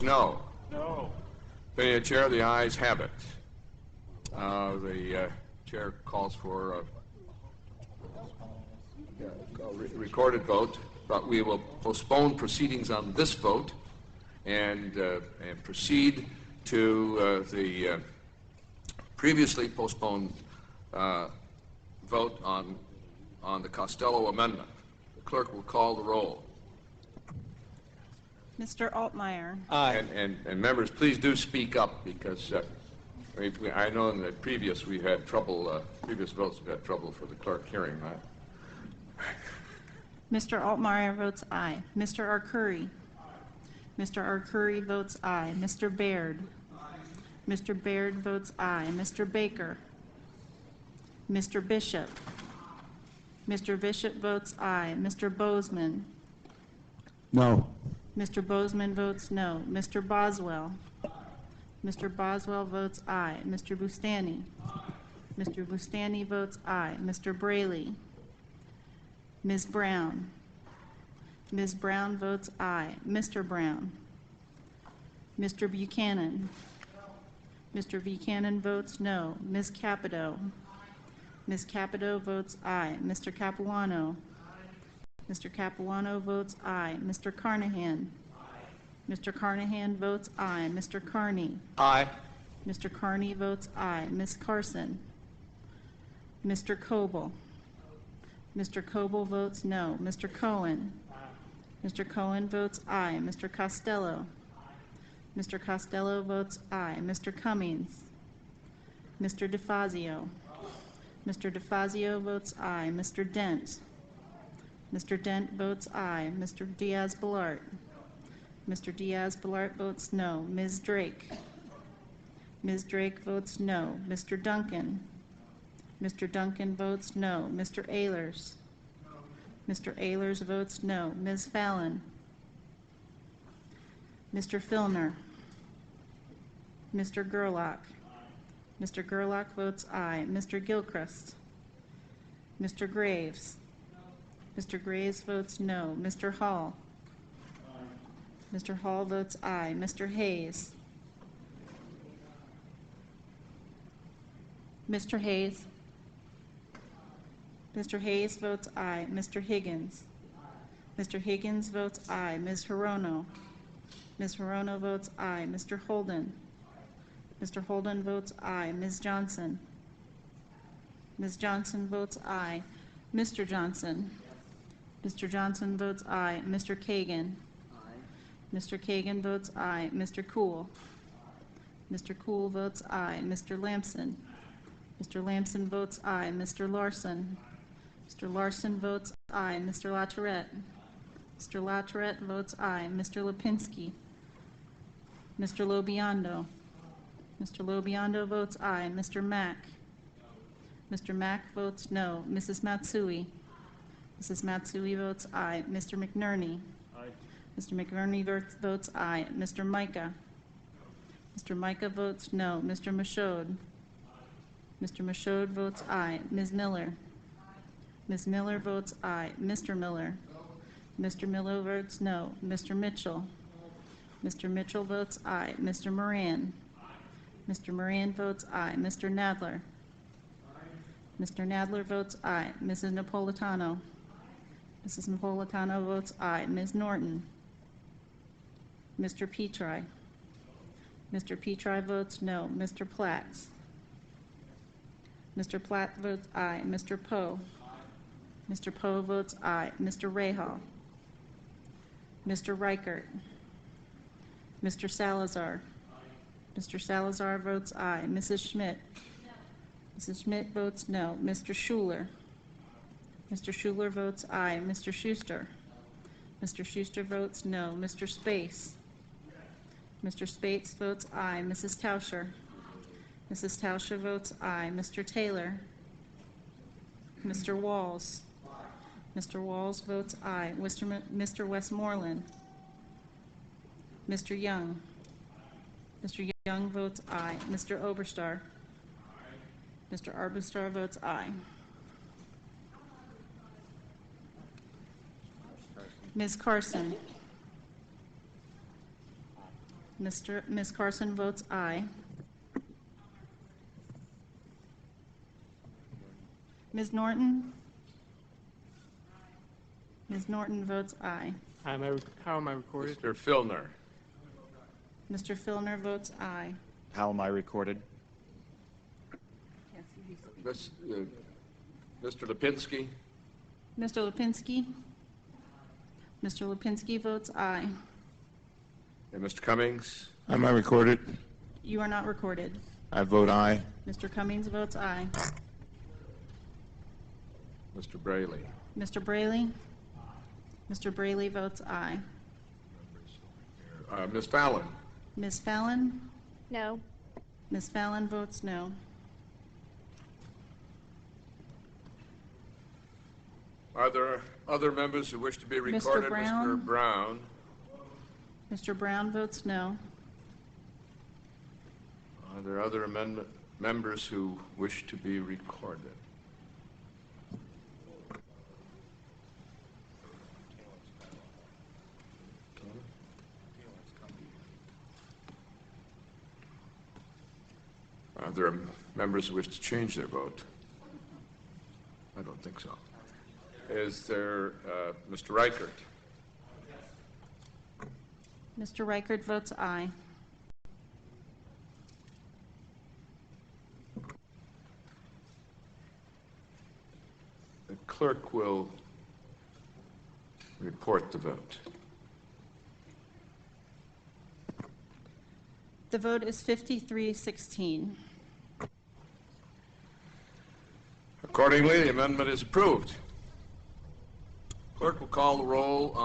no. No. Opinion of the chair, the ayes have it. The chair calls for a recorded vote, but we will postpone proceedings on this vote and proceed to the previously postponed vote on the Costello amendment. The clerk will call the roll. Mr. Altmaier. Aye. And members, please do speak up, because I know in the previous we had trouble, previous votes we had trouble for the clerk hearing that. Mr. Altmaier votes aye. Mr. Arcuri. Mr. Arcuri votes aye. Mr. Baird. Mr. Baird votes aye. Mr. Baker. Mr. Bishop. Mr. Bishop votes aye. Mr. Bozeman. No. Mr. Bozeman votes no. Mr. Boswell. Mr. Boswell votes aye. Mr. Bustani. Mr. Bustani votes aye. Mr. Braley. Ms. Brown. Ms. Brown votes aye. Mr. Brown. Mr. Buchanan. Mr. Buchanan votes no. Ms. Capito. Ms. Capito votes aye. Mr. Capuano. Mr. Capuano votes aye. Mr. Carnahan. Mr. Carnahan votes aye. Mr. Carney. Aye. Mr. Carney votes aye. Ms. Carson. Mr. Coble. Mr. Coble votes no. Mr. Cohen. Mr. Cohen votes aye. Mr. Costello. Mr. Costello votes aye. Mr. Cummings. Mr. DeFazio. Mr. DeFazio votes aye. Mr. Dent. Mr. Dent votes aye. Mr. Diaz-Balart. Mr. Diaz-Balart votes no. Ms. Drake. Ms. Drake votes no. Mr. Duncan. Mr. Duncan votes no. Mr. Ehlers. Mr. Ehlers votes no. Ms. Fallon. Mr. Filner. Mr. Gerlach. Mr. Gerlach votes aye. Mr. Gilchrist. Mr. Graves. Mr. Graves votes no. Mr. Hall. Mr. Hall votes aye. Mr. Hayes. Mr. Hayes. Mr. Hayes votes aye. Mr. Higgins. Mr. Higgins votes aye. Ms. Hirono. Ms. Hirono votes aye. Mr. Holden. Mr. Holden votes aye. Ms. Johnson. Ms. Johnson votes aye. Mr. Johnson. Mr. Johnson votes aye. Mr. Kagan. Mr. Kagan votes aye. Mr. Kuhl. Mr. Kuhl votes aye. Mr. Lamson. Mr. Lamson votes aye. Mr. Larson. Mr. Larson votes aye. Mr. LaTourette. Mr. LaTourette votes aye. Mr. Lipinski. Mr. Lobiondo. Mr. Lobiondo votes aye. Mr. Mack. Mr. Mack votes no. Mrs. Matsui. Mrs. Matsui votes aye. Mr. McNerney. Aye. Mr. McNerney votes aye. Mr. Micah. Mr. Micah votes no. Mr. Michaud. Mr. Michaud votes aye. Ms. Miller. Ms. Miller votes aye. Mr. Miller. Mr. Miller votes no. Mr. Mitchell. Mr. Mitchell votes aye. Mr. Moran. Mr. Moran votes aye. Mr. Nadler. Mr. Nadler votes aye. Mrs. Napolitano. Mrs. Napolitano votes aye. Ms. Norton. Mr. Petri. Mr. Petri votes no. Mr. Platts. Mr. Platt votes aye. Mr. Poe. Mr. Poe votes aye. Mr. Rahal. Mr. Reichert. Mr. Salazar. Mr. Salazar votes aye. Mrs. Schmidt. Mrs. Schmidt votes no. Mr. Schuler. Mr. Schuler votes aye. Mr. Schuster. Mr. Schuster votes no. Mr. Space. Mr. Spates votes aye. Mrs. Tauscher. Mrs. Tauscher votes aye. Mr. Taylor. Mr. Walls. Mr. Walls votes aye. Mr. Westmoreland. Mr. Young. Mr. Young votes aye. Mr. Oberstar. Mr. Oberstar votes aye. Ms. Carson. Ms. Carson votes aye. Ms. Norton? Ms. Norton votes aye. How am I recorded? Mr. Filner. Mr. Filner votes aye. How am I recorded? Mr. Lipinski. Mr. Lipinski? Mr. Lipinski votes aye. And Mr. Cummings. Am I recorded? You are not recorded. I vote aye. Mr. Cummings votes aye. Mr. Brayley. Mr. Brayley? Mr. Brayley votes aye. Ms. Fallon. Ms. Fallon? No. Ms. Fallon votes no. Are there other members who wish to be recorded? Brown? Mr. Brown. Mr. Brown votes no. Are there other members who wish to be recorded? Are there members who wish to change their vote? I don't think so. Is there Mr. Reichert? Mr. Reichert votes aye. The clerk will report the vote. The vote is 53-16. Accordingly, the amendment is approved. Clerk will call the roll on